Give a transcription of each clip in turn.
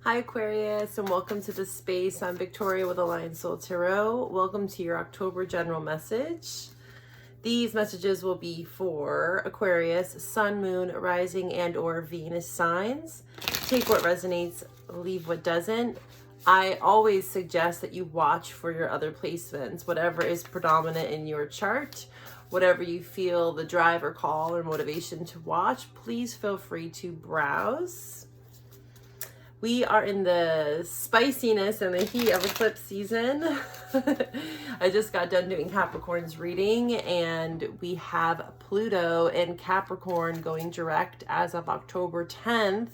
Hi Aquarius, and welcome to the space. I'm Victoria with Aligned Soul Tarot. Welcome to your October general message. These messages will be for Aquarius, Sun, Moon, Rising, and or Venus signs. Take what resonates, leave what doesn't. I always suggest that you watch for your other placements, whatever is predominant in your chart, whatever you feel the drive or call or motivation to watch. Please feel free to browse. We are in the spiciness and the heat of eclipse season. I just got done doing Capricorn's reading, and we have Pluto in Capricorn going direct as of October 10th.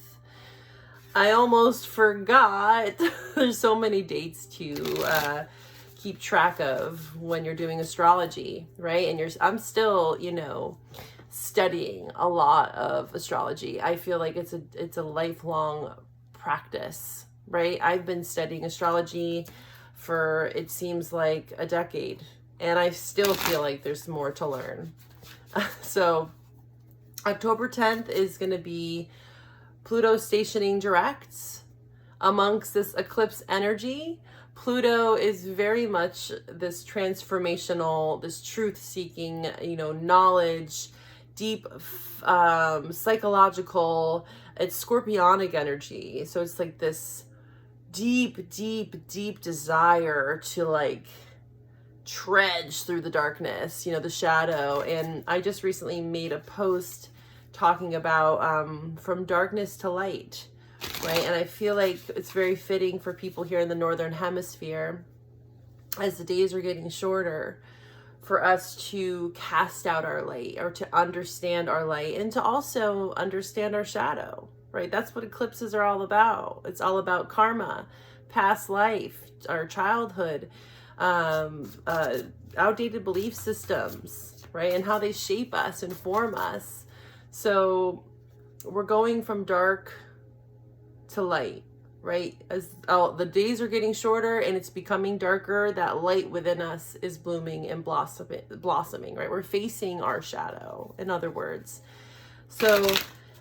I almost forgot. There's so many dates to keep track of when you're doing astrology, right? And I'm still, studying a lot of astrology. I feel like it's a lifelong practice, right? I've been studying astrology for, it seems like, a decade, and I still feel like there's more to learn. So October 10th is going to be Pluto stationing direct amongst this eclipse energy. Pluto is very much this transformational, this truth-seeking, knowledge, deep psychological. It's scorpionic energy. So it's like this deep desire to trudge through the darkness, the shadow. And I just recently made a post talking about from darkness to light, right? And I feel like it's very fitting for people here in the Northern Hemisphere, as the days are getting shorter, for us to cast out our light, or to understand our light, and to also understand our shadow, right? That's what eclipses are all about. It's all about karma, past life, our childhood, outdated belief systems, right? And how they shape us and form us. So we're going from dark to light, right? As the days are getting shorter and it's becoming darker, that light within us is blooming and blossoming, right? We're facing our shadow, in other words. So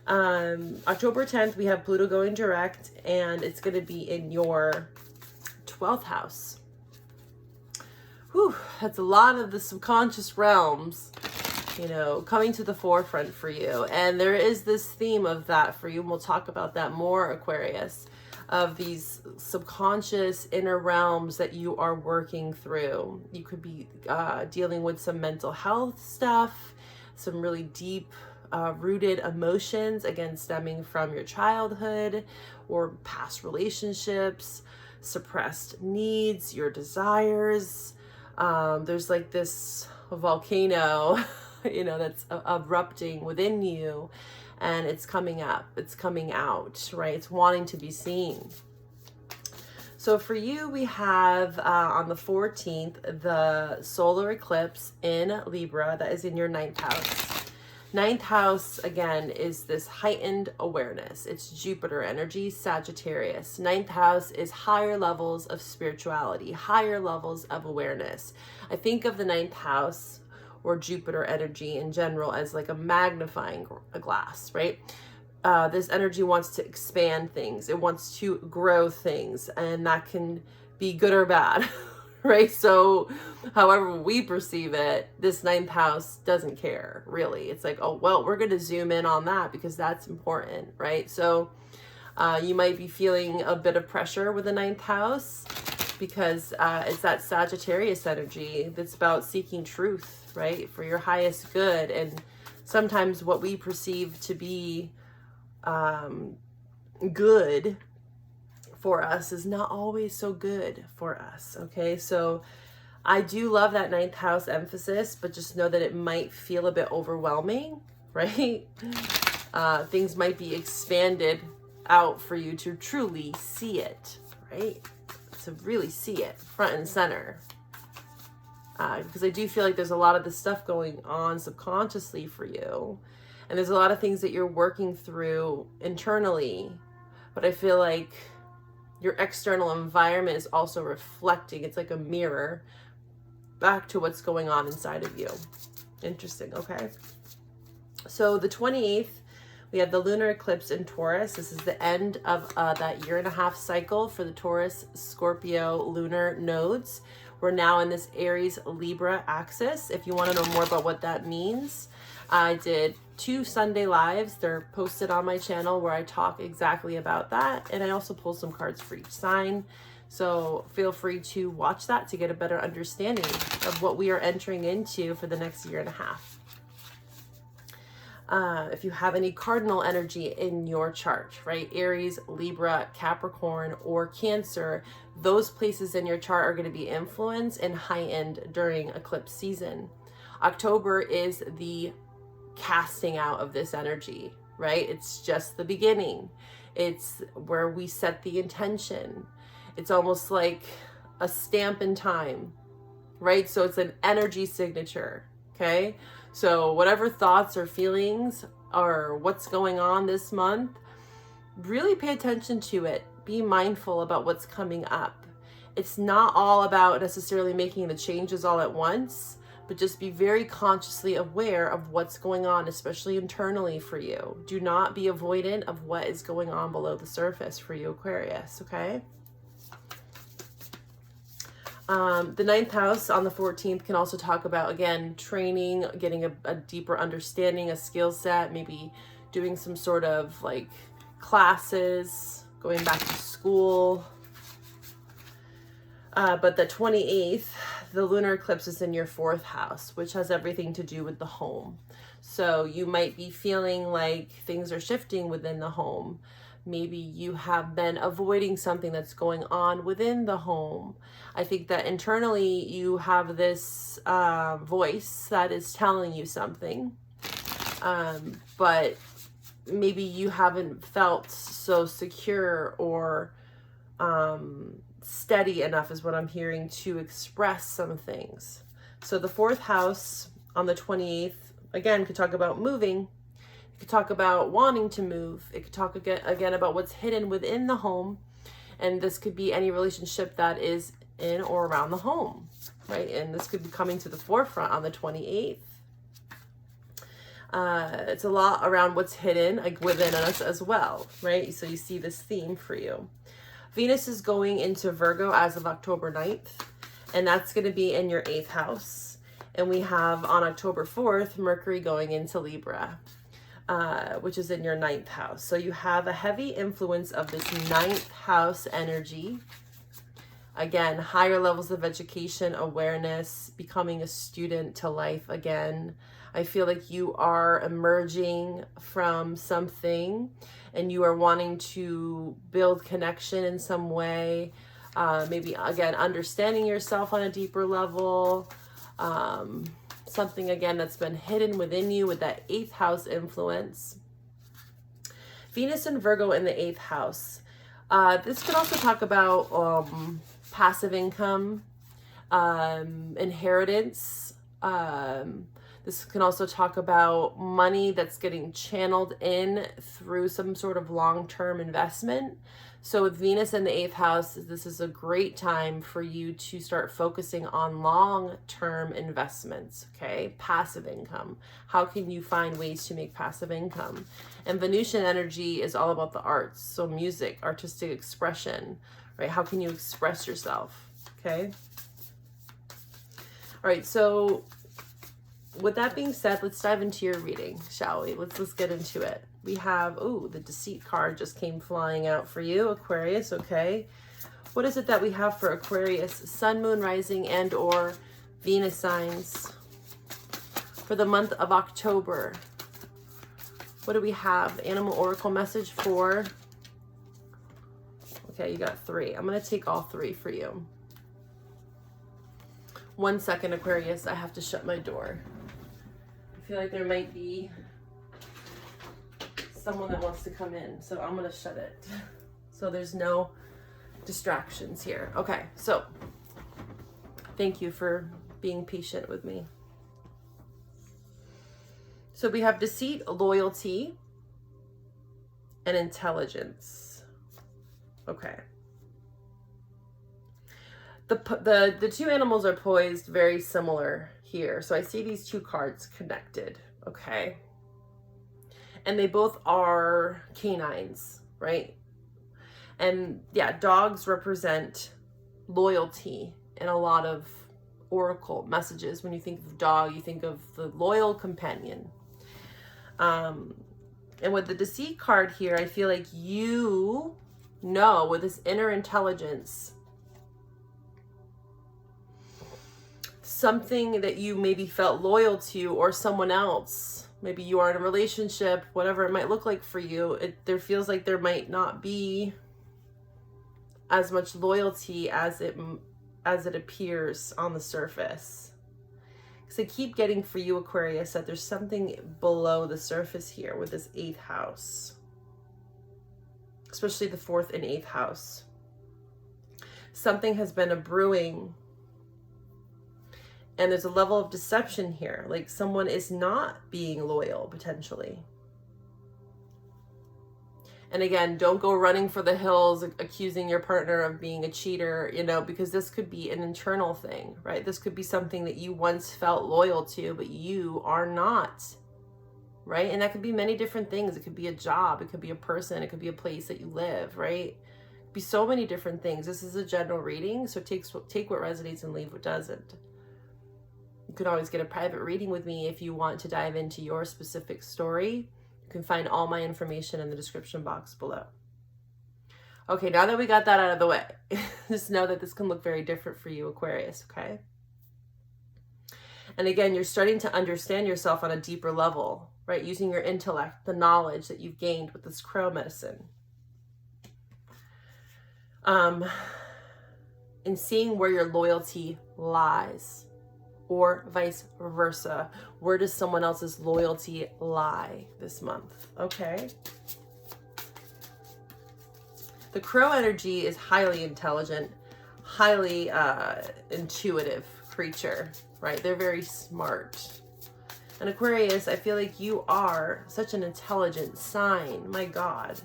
October 10th, we have Pluto going direct, and it's going to be in your 12th house. Whew, that's a lot of the subconscious realms, coming to the forefront for you. And there is this theme of that for you, and we'll talk about that more, Aquarius, of these subconscious inner realms that you are working through. You could be dealing with some mental health stuff, some really deep rooted emotions, again, stemming from your childhood or past relationships, suppressed needs, your desires. There's like this volcano, that's erupting within you. And it's coming up, it's coming out, right? It's wanting to be seen. So for you, we have on the 14th, the solar eclipse in Libra. That is in your 9th house. 9th house, again, is this heightened awareness. It's Jupiter energy, Sagittarius. 9th house is higher levels of spirituality, higher levels of awareness. I think of the 9th house, or Jupiter energy in general, as like a magnifying glass, right? This energy wants to expand things. It wants to grow things, and that can be good or bad, right? So however we perceive it, this 9th house doesn't care, really. It's like, oh, well, we're going to zoom in on that because that's important, right? So you might be feeling a bit of pressure with the 9th house, because it's that Sagittarius energy that's about seeking truth, right, for your highest good. And sometimes what we perceive to be good for us is not always so good for us, okay? So I do love that 9th house emphasis, but just know that it might feel a bit overwhelming, right? Things might be expanded out for you to truly see it, right? To really see it front and center. Because I do feel like there's a lot of this stuff going on subconsciously for you. And there's a lot of things that you're working through internally. But I feel like your external environment is also reflecting. It's like a mirror back to what's going on inside of you. Interesting, okay? So the 28th, We have the lunar eclipse in Taurus. This is the end of that 1.5-year cycle for the Taurus, Scorpio lunar nodes. We're now in this Aries Libra axis. If you want to know more about what that means, I did 2 Sunday lives. They're posted on my channel where I talk exactly about that. And I also pull some cards for each sign. So feel free to watch that to get a better understanding of what we are entering into for the next 1.5 years. If you have any cardinal energy in your chart, right? Aries, Libra, Capricorn, or Cancer, those places in your chart are going to be influenced and heightened during eclipse season. October is the casting out of this energy, right? It's just the beginning. It's where we set the intention. It's almost like a stamp in time, right? So it's an energy signature, okay? So whatever thoughts or feelings or what's going on this month, really pay attention to it. Be mindful about what's coming up. It's not all about necessarily making the changes all at once, but just be very consciously aware of what's going on, especially internally for you. Do not be avoidant of what is going on below the surface for you, Aquarius, okay? The 9th house on the 14th can also talk about, again, training, getting a deeper understanding, a skill set, maybe doing some sort of like classes, going back to school. But the 28th, the lunar eclipse is in your 4th house, which has everything to do with the home. So you might be feeling like things are shifting within the home. Maybe you have been avoiding something that's going on within the home. I think that internally you have this voice that is telling you something, but maybe you haven't felt so secure or steady enough is what I'm hearing to express some things. So the 4th house on the 28th, again, could talk about moving. It could talk about wanting to move. It could talk again about what's hidden within the home. And this could be any relationship that is in or around the home, right? And this could be coming to the forefront on the 28th. It's a lot around what's hidden, like within us as well, right? So you see this theme for you. Venus is going into Virgo as of October 9th, and that's going to be in your 8th house. And we have on October 4th, Mercury going into Libra, which is in your 9th house. So you have a heavy influence of this 9th house energy. Again, higher levels of education, awareness, becoming a student to life again. I feel like you are emerging from something and you are wanting to build connection in some way. Maybe, again, understanding yourself on a deeper level. Something, again, that's been hidden within you with that 8th house influence. Venus and Virgo in the 8th house. This could also talk about passive income, inheritance. This can also talk about money that's getting channeled in through some sort of long-term investment. So with Venus in the 8th house, this is a great time for you to start focusing on long-term investments, okay? Passive income. How can you find ways to make passive income? And Venusian energy is all about the arts. So music, artistic expression, right? How can you express yourself, okay? All right, so with that being said, let's dive into your reading, shall we? Let's get into it. We have, the Deceit card just came flying out for you, Aquarius, okay? What is it that we have for Aquarius, Sun, Moon, Rising, and or Venus signs for the month of October? What do we have? Animal Oracle message for, okay, you got 3. I'm going to take all 3 for you. 1 second, Aquarius, I have to shut my door. I feel like there might be someone that wants to come in, so I'm gonna shut it so there's no distractions here. Okay, so thank you for being patient with me. So we have deceit, loyalty, and intelligence. Okay. The 2 animals are poised very similar here. So I see these 2 cards connected, okay? And they both are canines, right? And yeah, dogs represent loyalty in a lot of oracle messages. When you think of dog, you think of the loyal companion. And with the Deceit card here, I feel like you know, with this inner intelligence, something that you maybe felt loyal to, or someone else, maybe you are in a relationship, whatever it might look like for you, there feels like there might not be as much loyalty as it appears on the surface. Because I keep getting for you, Aquarius, that there's something below the surface here with this 8th house, especially the 4th and 8th house. Something has been a brewing, and there's a level of deception here. Like someone is not being loyal, potentially. And again, don't go running for the hills accusing your partner of being a cheater, you know, because this could be an internal thing, right? This could be something that you once felt loyal to, but you are not, right? And that could be many different things. It could be a job, it could be a person, it could be a place that you live, right? It could be so many different things. This is a general reading, so take what resonates and leave what doesn't. You can always get a private reading with me if you want to dive into your specific story. You can find all my information in the description box below. Okay, now that we got that out of the way, just know that this can look very different for you, Aquarius, okay? And again, you're starting to understand yourself on a deeper level, right? Using your intellect, the knowledge that you've gained with this crow medicine. In seeing where your loyalty lies, or vice versa. Where does someone else's loyalty lie this month? Okay. The crow energy is highly intelligent, highly intuitive creature, right? They're very smart. And Aquarius, I feel like you are such an intelligent sign, my God,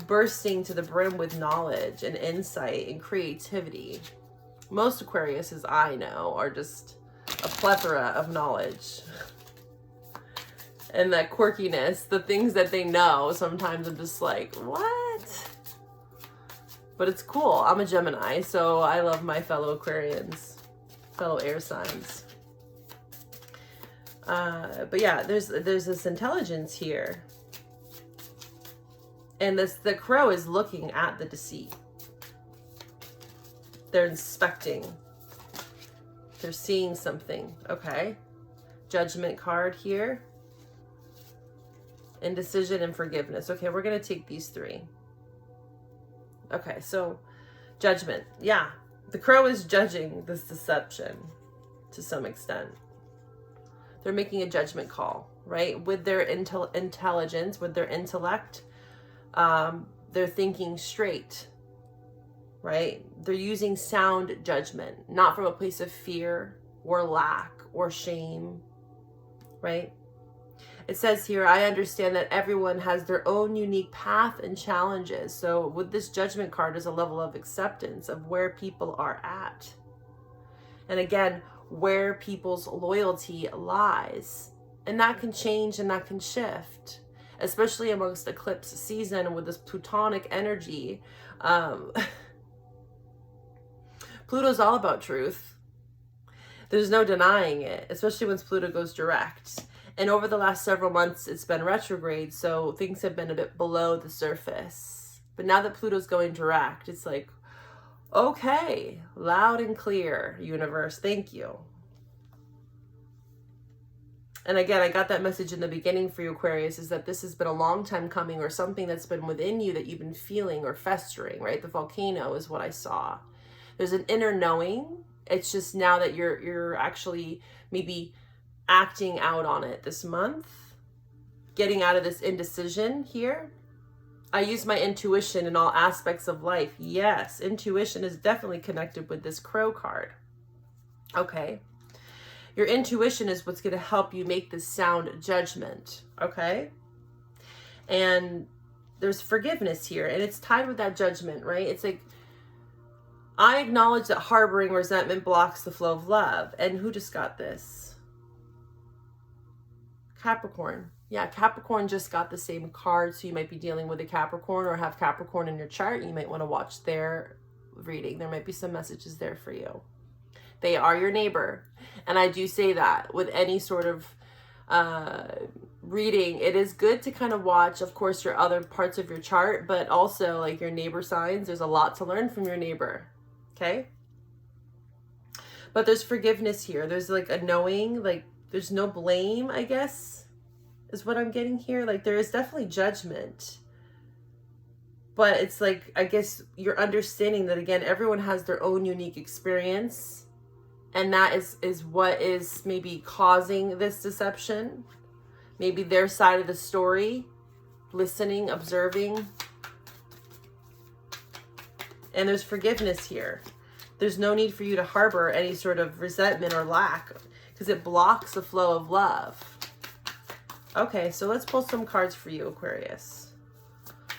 bursting to the brim with knowledge and insight and creativity. Most Aquariuses I know are just a plethora of knowledge. And that quirkiness, the things that they know, sometimes I'm just like, what? But it's cool. I'm a Gemini, so I love my fellow Aquarians, fellow air signs. But yeah, there's this intelligence here. And the crow is looking at the deceit. They're inspecting. They're seeing something. Okay. Judgment card here. Indecision and forgiveness. Okay, we're going to take these 3. Okay, so judgment. Yeah. The crow is judging this deception to some extent. They're making a judgment call, right? With their intelligence, with their intellect, they're thinking straight. Right? They're using sound judgment, not from a place of fear or lack or shame, right? It says here, I understand that everyone has their own unique path and challenges. So with this judgment card is a level of acceptance of where people are at. And again, where people's loyalty lies. And that can change and that can shift, especially amongst eclipse season with this Plutonic energy. Pluto's all about truth. There's no denying it, especially once Pluto goes direct. And over the last several months, it's been retrograde, so things have been a bit below the surface. But now that Pluto's going direct, it's like, okay, loud and clear, universe, thank you. And again, I got that message in the beginning for you, Aquarius, is that this has been a long time coming, or something that's been within you that you've been feeling or festering, right? The volcano is what I saw. There's an inner knowing. It's just now that you're actually maybe acting out on it this month, getting out of this indecision here. I use my intuition in all aspects of life. Yes, intuition is definitely connected with this crow card. Okay. Your intuition is what's going to help you make this sound judgment. Okay. And there's forgiveness here, and it's tied with that judgment, right? It's like, I acknowledge that harboring resentment blocks the flow of love. And who just got this? Capricorn. Yeah, Capricorn just got the same card, so you might be dealing with a Capricorn or have Capricorn in your chart. You might want to watch their reading. There might be some messages there for you. They are your neighbor. And I do say that with any sort of reading, it is good to kind of watch, of course, your other parts of your chart, but also like your neighbor signs. There's a lot to learn from your neighbor. Okay? But there's forgiveness here. There's like a knowing, like there's no blame, I guess, is what I'm getting here. Like there is definitely judgment. But it's like, I guess you're understanding that, again, everyone has their own unique experience. And that is what is maybe causing this deception. Maybe their side of the story, listening, observing. And there's forgiveness here. There's no need for you to harbor any sort of resentment or lack, because it blocks the flow of love. Okay, so let's pull some cards for you, Aquarius.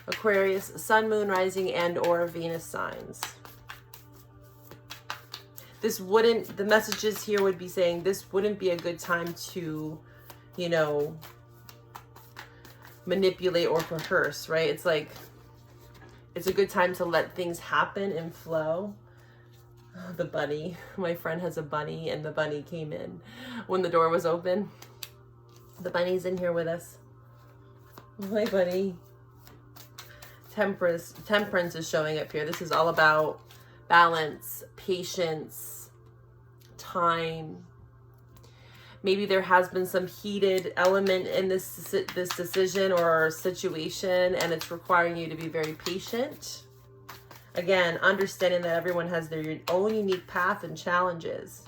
Aquarius, Sun, Moon, Rising, and or Venus signs. The messages here would be saying this wouldn't be a good time to, you know, manipulate or rehearse, right? It's like, it's a good time to let things happen and flow. The bunny, my friend has a bunny, and the bunny came in when the door was open. The bunny's in here with us. Hi, bunny. Temperance is showing up here. This is all about balance, patience, time. Maybe there has been some heated element in this decision or situation, and it's requiring you to be very patient. Again, understanding that everyone has their own unique path and challenges,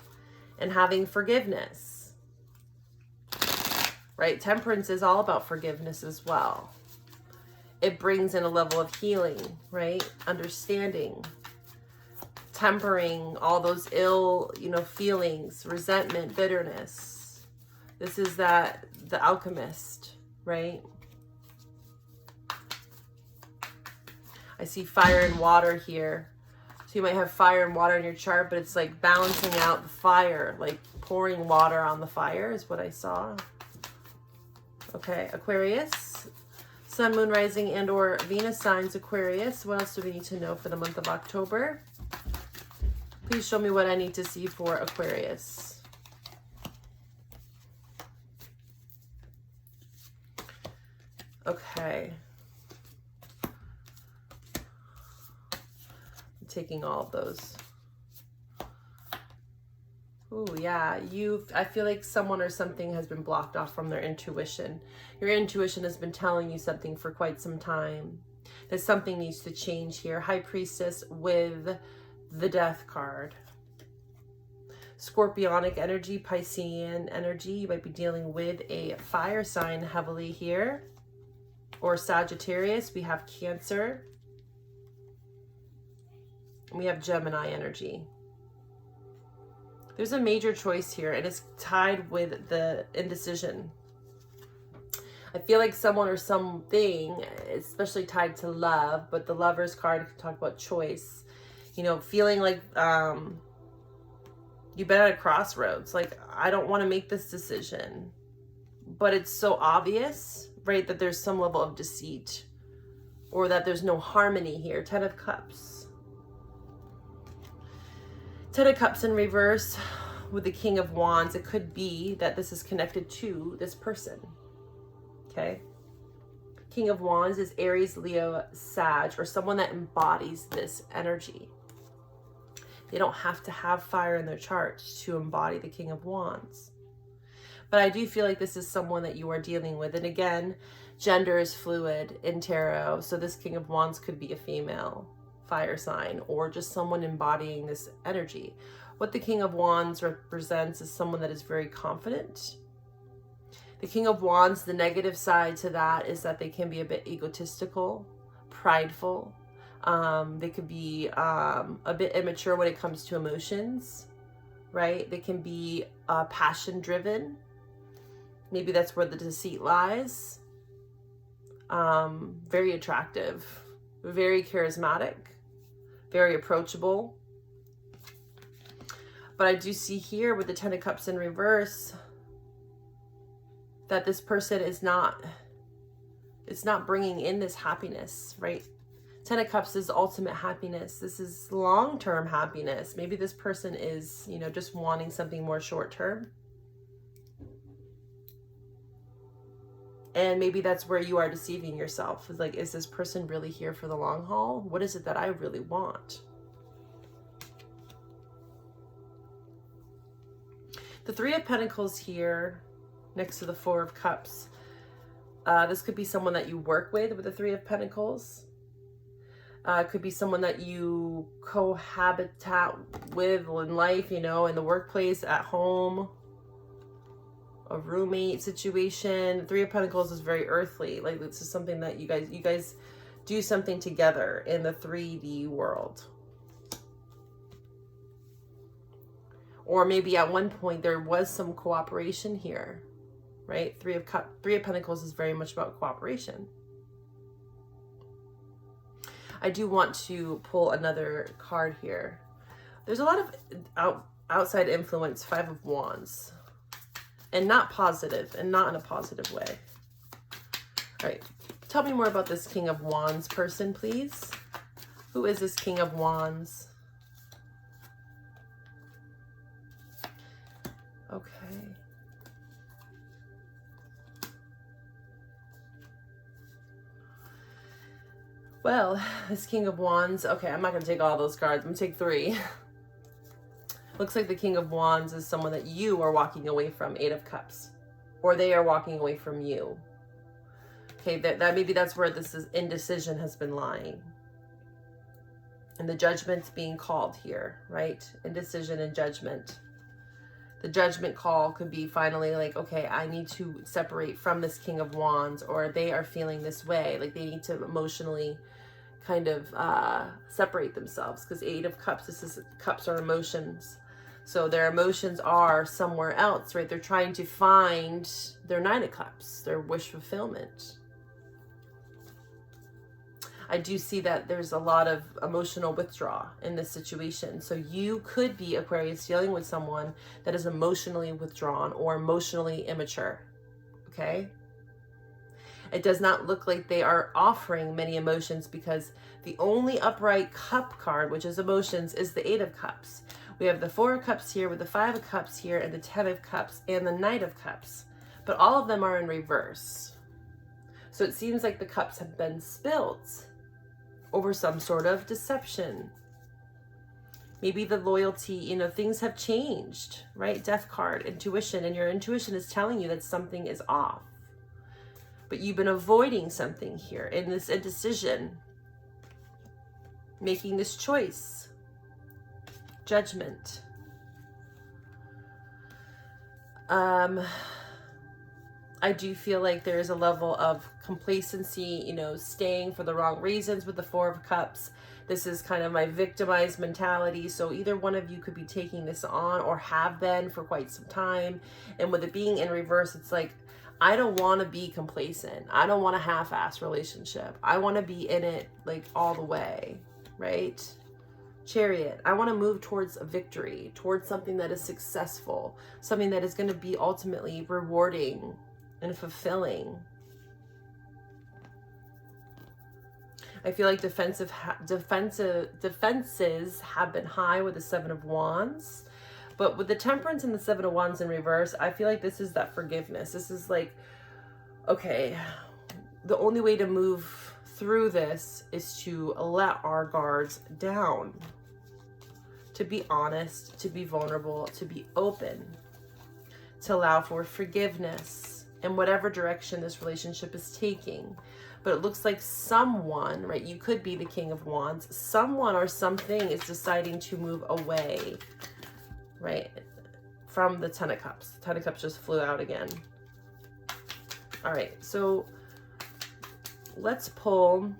and having forgiveness, right? Temperance is all about forgiveness as well. It brings in a level of healing, right? Understanding, tempering all those ill, feelings, resentment, bitterness. This is the alchemist, right? I see fire and water here. So you might have fire and water in your chart, but it's like balancing out the fire, like pouring water on the fire is what I saw. Okay, Aquarius, Sun, Moon, Rising, and or Venus signs, Aquarius. What else do we need to know for the month of October? Please show me what I need to see for Aquarius. Okay. Taking all of those. Oh yeah, I feel like someone or something has been blocked off from their intuition. Your intuition has been telling you something for quite some time. That something needs to change here. High Priestess with the Death card. Scorpionic energy, Piscean energy. You might be dealing with a fire sign heavily here. Or Sagittarius. We have Cancer. We have Gemini energy. There's a major choice here, and it's tied with the indecision. I feel like someone or something, especially tied to love, but the Lover's card can talk about choice. Feeling like you've been at a crossroads. Like, I don't want to make this decision. But it's so obvious, right, that there's some level of deceit. Or that there's no harmony here. 10 of Cups. 10 of Cups in reverse with the King of Wands. It could be that this is connected to this person. Okay. King of Wands is Aries, Leo, Sag, or someone that embodies this energy. They don't have to have fire in their chart to embody the King of Wands. But I do feel like this is someone that you are dealing with. And again, gender is fluid in tarot. So this King of Wands could be a female fire sign or just someone embodying this energy. What the King of Wands represents is someone that is very confident. The King of Wands, the negative side to that is that they can be a bit egotistical, prideful. They could be a bit immature when it comes to emotions, right? They can be passion driven. Maybe that's where the deceit lies. Very attractive, very charismatic, very approachable. But I do see here with the 10 of Cups in reverse that this person is not, it's not bringing in this happiness, right? Ten of Cups is ultimate happiness. This is long-term happiness. Maybe this person is, you know, just wanting something more short-term. And maybe that's where you are deceiving yourself. It's like, is this person really here for the long haul? What is it that I really want? The Three of Pentacles here next to the Four of Cups. This could be someone that you work with the Three of Pentacles. It could be someone that you cohabitate with in life, you know, in the workplace, at home, a roommate situation. Three of Pentacles is very earthly. Like, this is something that you guys do something together in the 3D world. Or maybe at one point there was some cooperation here, right? Three of Pentacles is very much about cooperation. I do want to pull another card here. There's a lot of outside influence, Five of Wands. And not positive, and not in a positive way. All right, tell me more about this King of Wands person, please. Who is this King of Wands? Okay. Well, this King of Wands, okay, I'm not going to take all those cards. I'm going to take 3. Looks like the King of Wands is someone that you are walking away from, Eight of Cups. Or they are walking away from you. Okay, that maybe that's where this indecision has been lying. And the judgment's being called here, right? Indecision and judgment. The judgment call could be finally like, okay, I need to separate from this King of Wands, or they are feeling this way. Like they need to emotionally kind of separate themselves, because Eight of Cups, cups are emotions. So their emotions are somewhere else, right? They're trying to find their Nine of Cups, their wish fulfillment. I do see that there's a lot of emotional withdrawal in this situation. So you could be, Aquarius, dealing with someone that is emotionally withdrawn or emotionally immature, okay? It does not look like they are offering many emotions, because the only upright cup card, which is emotions, is the Eight of Cups. We have the Four of Cups here with the Five of Cups here and the Ten of Cups and the Knight of Cups. But all of them are in reverse. So it seems like the cups have been spilled over some sort of deception. Maybe the loyalty, you know, things have changed, right? Death card, intuition, and your intuition is telling you that something is off. But you've been avoiding something here in this indecision, making this choice. Judgment. I do feel like there's a level of complacency, you know, staying for the wrong reasons with the Four of Cups. This is kind of my victimized mentality. So either one of you could be taking this on or have been for quite some time. And with it being in reverse, it's like, I don't want to be complacent. I don't want a half-ass relationship. I want to be in it like all the way, right? Chariot. I want to move towards a victory, towards something that is successful, something that is going to be ultimately rewarding and fulfilling. I feel like defenses have been high with the Seven of Wands. But with the Temperance and the Seven of Wands in reverse, I feel like this is that forgiveness. This is like, okay, the only way to move through this is to let our guards down, to be honest, to be vulnerable, to be open, to allow for forgiveness in whatever direction this relationship is taking. But it looks like someone, right, you could be the King of Wands, someone or something is deciding to move away, right, from the Ten of Cups. The Ten of Cups just flew out again. All right, so let's pull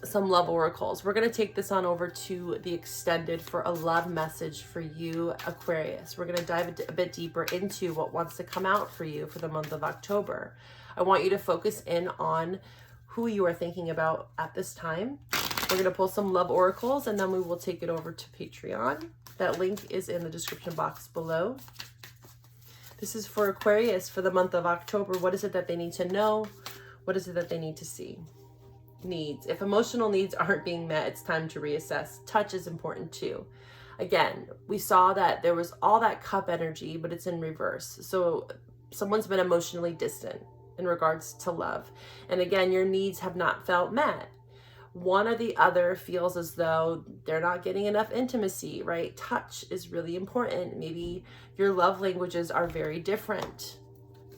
some love oracles. We're going to take this on over to the extended for a love message for you, Aquarius. We're going to dive a bit deeper into what wants to come out for you for the month of October. I want you to focus in on who you are thinking about at this time. We're going to pull some love oracles, and then we will take it over to Patreon. That link is in the description box below. This is for Aquarius for the month of October. What is it that they need to know? What is it that they need to see? Needs. If emotional needs aren't being met, it's time to reassess. Touch is important too. Again, we saw that there was all that cup energy, but it's in reverse. So someone's been emotionally distant in regards to love. And again, your needs have not felt met. One or the other feels as though they're not getting enough intimacy, right? Touch is really important. Maybe your love languages are very different,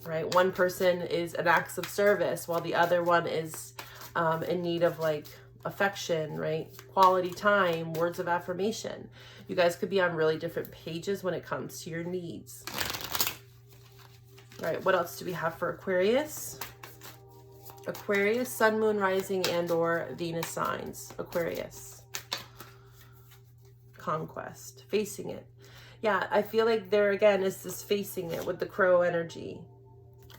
right? One person is an acts of service while the other one is in need of like affection, right? Quality time, words of affirmation. You guys could be on really different pages when it comes to your needs. All right, what else do we have for Aquarius? Aquarius, sun, moon, rising, and or Venus signs. Aquarius. Conquest. Facing it. Yeah, I feel like there again is this facing it with the crow energy.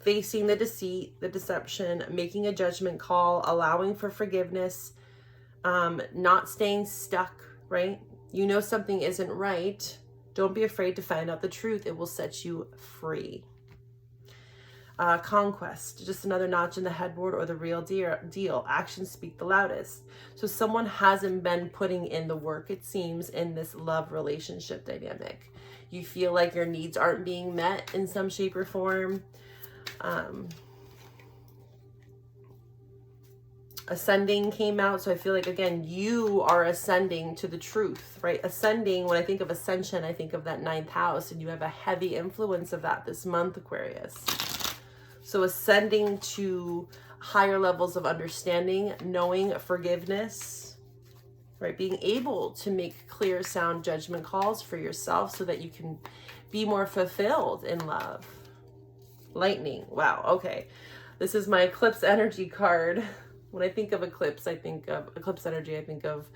Facing the deceit, the deception, making a judgment call, allowing for forgiveness, not staying stuck, right? You know something isn't right. Don't be afraid to find out the truth. It will set you free. Conquest, just another notch in the headboard or the real deal. Actions speak the loudest. So someone hasn't been putting in the work, it seems, in this love relationship dynamic. You feel like your needs aren't being met in some shape or form. Ascending came out, so I feel like, again, you are ascending to the truth, right? Ascending, when I think of ascension, I think of that 9th house, and you have a heavy influence of that this month, Aquarius. So ascending to higher levels of understanding, knowing, forgiveness, right? Being able to make clear, sound judgment calls for yourself so that you can be more fulfilled in love. Lightning. Wow. Okay. This is my eclipse energy card. When I think of eclipse, I think of eclipse energy. I think of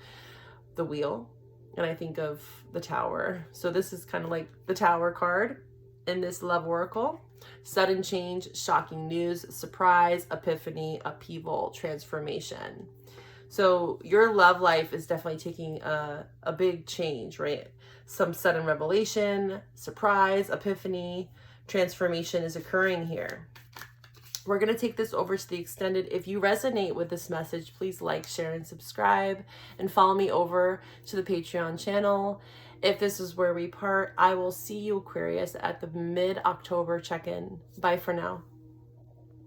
the wheel and I think of the tower. So this is kind of like the tower card in this love oracle. Sudden change, shocking news, surprise, epiphany, upheaval, transformation. So your love life is definitely taking a big change, right? Some sudden revelation, surprise, epiphany, transformation is occurring here. We're going to take this over to the extended. If you resonate with this message, please like, share, and subscribe, and follow me over to the Patreon channel. If this is where we part, I will see you, Aquarius, at the mid-October check-in. Bye for now.